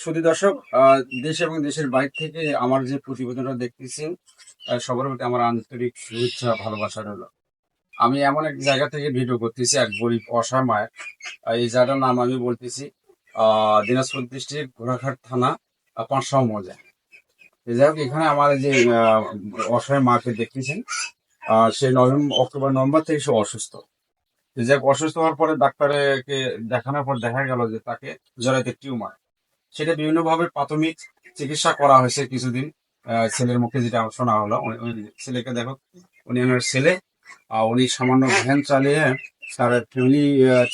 শুধু দর্শক, দেশ এবং দেশের বাইরে থেকে আমার যে প্রতিবেদনটা দেখতেছেন, সবার প্রতি আমার আন্তরিক শুভেচ্ছা ভালোবাসা রইল। আমি এমন এক জায়গা থেকে ভিডিও করতেছি, এক গরিব অসহায় মায়ের। এই জায়গাটার নাম আমি বলতেছি দিনাজপুর ডিস্ট্রিক্ট ঘোড়াঘাট থানা, পাঁচশাহ মৌজা। এই যাই হোক, এখানে আমার এই যে অসহায় মাকে দেখতেছেন, সে অক্টোবর নভেম্বর থেকে সে অসুস্থ। এই যাই হোক, অসুস্থ হওয়ার পরে ডাক্তারকে দেখানোর পর দেখা গেল যে তাকে জরায়ুতে টিউমার। সেটা বিভিন্নভাবে প্রাথমিক চিকিৎসা করা হয়েছে কিছুদিন। ছেলের মুখে যেটা শোনা হলো, উনি ছেলেকে দেখো, উনি আমার ছেলে। উনি সামান্য ভ্যান চালিয়ে তার ফ্যামিলি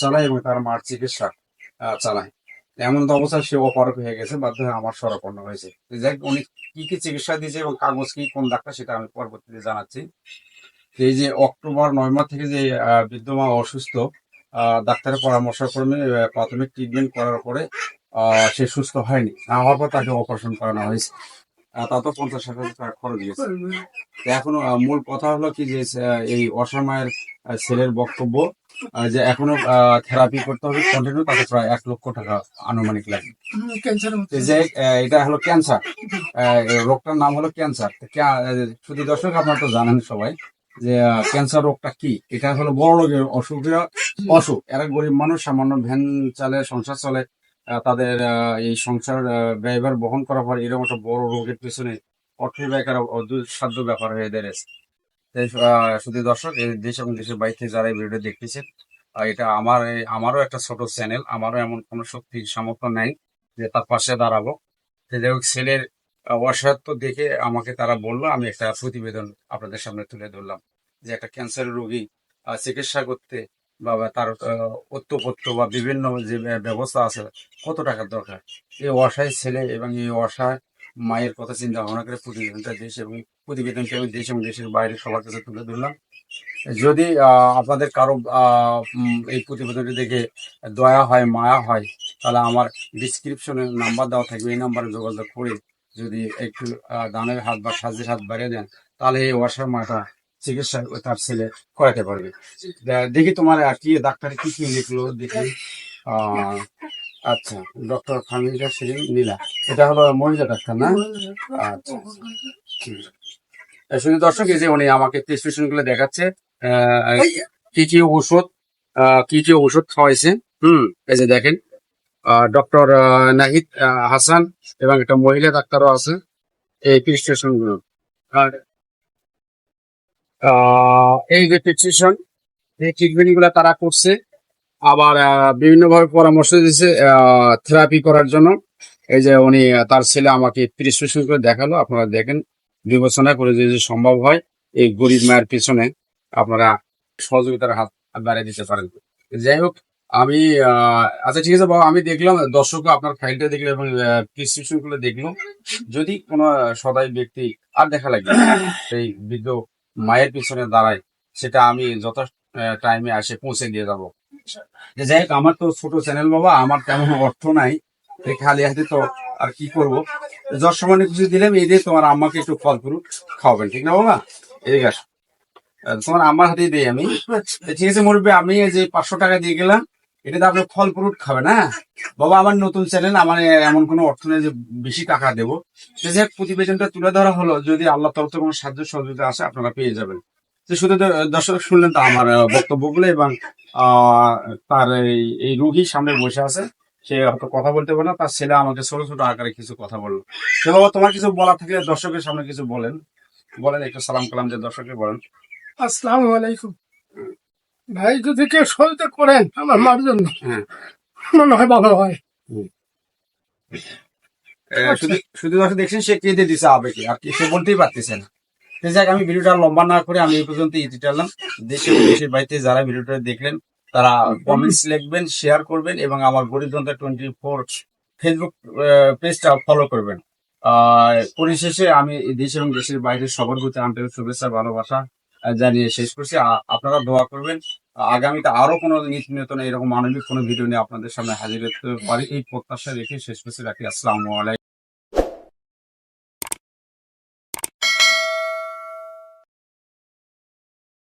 চালায় এবং তার মার চিকিৎসা চালায়। এমন তো অবস্থায় সে অপারক হয়ে গেছে, বাধ্য হয়ে আমার শরণাপন্ন হয়েছে। তো যাই হোক, উনি কি কি চিকিৎসা দিয়েছে এবং কাগজ কি কোন ডাক্তার, সেটা আমি পরবর্তীতে জানাচ্ছি। তো এই যে অক্টোবর-নভেম্বর থেকে যে বৃদ্ধ মা অসুস্থ, ডাক্তারের পরামর্শক্রমে প্রাথমিক ট্রিটমেন্ট করার পরে সে সুস্থ হয়নি। না হওয়ার পর তাকে অপারেশন করানো হয়েছে। তাতেও 50,000 টাকা খরচ গেছে। তো এখন মূল কথা হলো কি যে এই অসময়ের ছেলের বক্তব্য যে এখনো থেরাপি করতে হবে কন্টিনিউ, তাতে প্রায় 1 লক্ষ টাকা আনুমানিক লাগে। তো যে এটা হলো ক্যান্সার, রোগটার নাম হলো ক্যান্সার। শুধু দর্শক, আপনারা তো জানেন সবাই যে ক্যান্সার রোগটা কি। এটা হলো বড় রোগের অসুখ। এরা গরিব মানুষ, সামান্য ভ্যান চালে সংসার চলে। তাদের এই সংসার ব্যয়ভার বহন করার পর এরকম একটা বড় রোগের পেছনে অর্থের ব্যয় করা অদূরসাধ্য ব্যাপার হয়ে দাঁড়িয়েছে। তাই শুধু দর্শক, এই দেশ এবং দেশের বাইরে থেকে যারা এই ভিডিও দেখতেছেন, এটা আমারও একটা ছোট চ্যানেল। আমারও এমন কোনো শক্তি সামর্থ্য নাই যে তার পাশে দাঁড়াবো। তো যাই হোক, ছেলের অসহায়ত্ব দেখে আমাকে তারা বললো, আমি একটা প্রতিবেদন আপনাদের সামনে তুলে ধরলাম যে একটা ক্যান্সার রোগী চিকিৎসা করতে বা তার অত্যপত্য বা বিভিন্ন যে ব্যবস্থা আছে, কত টাকার দরকার। এই অসহায় ছেলে এবং এই অসহায় মায়ের কথা চিন্তা ভাবনা করে প্রতিবেদনটা আমি দেশ এবং দেশের বাইরে সবার কাছে তুলে ধরলাম। যদি আপনাদের কারো এই প্রতিবেদনটি দেখে দয়া হয়, মায়া হয়, তাহলে আমার ডিসক্রিপশনে নাম্বার দেওয়া থাকবে, এই নাম্বারে যোগাযোগ করে যদি একটু দানের হাত বা সাহায্যের হাত বাড়িয়ে দেন, তাহলে এই অসহায় মাটা চিকিৎসা তার ছেলে করাতে পারবে। দেখি তোমার কি ডাক্তার কি কি লিখলো দেখি। আচ্ছা, ডক্টর ফার্মিকা সেলিম নীলা, এটা হলো মহিলা ডাক্তার না? আচ্ছা, ঠিক আছে। শুধু দর্শক, এই যে উনি আমাকে প্রেসক্রিপশন গুলো দেখাচ্ছে, কি কি ওষুধ খাওয়াইছে। এই যে দেখেন, ডক্টর নাহিদ হাসান এবং একটা মহিলা ডাক্তারও আছে এই প্রেসক্রিপশন গুলো। আর এই যে প্রেসক্রিপশন, এই ট্রিটমেন্ট গুলা তারা করছে। আবার বিভিন্ন ভাবে পরামর্শ দিয়েছে থেরাপি করার জন্য। এই যে উনি তার ছেলে আমাকে প্রেসক্রিপশন করে দেখালো, আপনারা দেখেন, বিবেচনা করে যদি সম্ভব হয় এই গরিব মায়ের পিছনে আপনারা সহযোগিতার হাত বাড়িয়ে দিতে পারেন। যাই হোক, আমি আচ্ছা ঠিক আছে বাবা, আমি দেখলাম, দর্শক আপনার ফাইলটা দেখলো এবং প্রেসক্রিপশন গুলো দেখলো। যদি কোনো সদাই ব্যক্তি আর দেখা লাগবে এই বৃদ্ধ মায়ের পিছনে দাঁড়ায়, সেটা আমি যত টাইমে আসে পৌঁছে দিয়ে যাবো। যাই হোক, আমার তো ছোট চ্যানেল বাবা, আমার তেমন অর্থ নাই, এই খালি হাতে তো আর কি করবো। যত সামান্য কিছু দিলাম, এই দিয়ে তোমার আম্মাকে একটু ফল ফ্রুট খাওয়াবেন, ঠিক না বাবা? এদিকে আসো, তোমার আম্মার হাতেই দিই আমি। ঠিক আছে মুরব্বী, আমি এই যে 500 টাকা দিয়ে গেলাম, এটাতে আপনি ফল ফ্রুট খাবেন। হ্যাঁ বাবা, আমার নতুন চ্যানেল, আমার এমন কোনো অর্থ নেই যে বেশি টাকা দেবো। যে প্রতিবেদনটা তুলে ধরা হলো, যদি আল্লাহ তরফ থেকে কোনো সাহায্য সহযোগিতা আসে আপনারা পেয়ে যাবেন। তো শুধু দর্শক শুনলেন তো আমার বক্তব্যগুলো, এবং তার এই রুগীর সামনে বসে আছে, সে হয়তো কথা বলতে পারে না, তার ছেলে আমাকে ছোট ছোট আকারে কিছু কথা বললো। সে বাবা, তোমার কিছু বলা থাকলে দর্শকের সামনে কিছু বলেন, একটু সালাম কালাম যে দর্শককে বলেন। আসসালামু আলাইকুম ভাই, যদি কেউ সহযোগিতা করেন আমার মার জন্য, হ্যাঁ, মনে হয় ভালো হয়। শুধু দর্শক দেখছেন, সে কেঁদে দিছে আবেগে, আর কি সে বলতেই পারতেছে না। যাক, আমি ভিডিওটা লম্বা না করে আমি এই পর্যন্ত ইতি টানলাম। দেশের বাড়িতে যারা ভিডিওটা দেখলেন, তারা কমেন্টস লিখবেন, শেয়ার করবেন এবং আমার গরিব জনতা 24 ফেসবুক পেজটা ফলো করবেন। পরিশেষে আমি দেশ এবং দেশের বাইরে সবার প্রতি আন্তরিক শুভেচ্ছা ভালোবাসা জানিয়ে শেষ করছি। আপনারা দোয়া করবেন আগামীতে আরো কোনো নিত্য নতুন এরকম মানবিক কোনো ভিডিও নিয়ে আপনাদের সামনে হাজির হতে পারি, এই প্রত্যাশা রেখে শেষ করছি। রাখি। আসসালামু আলাইকুম।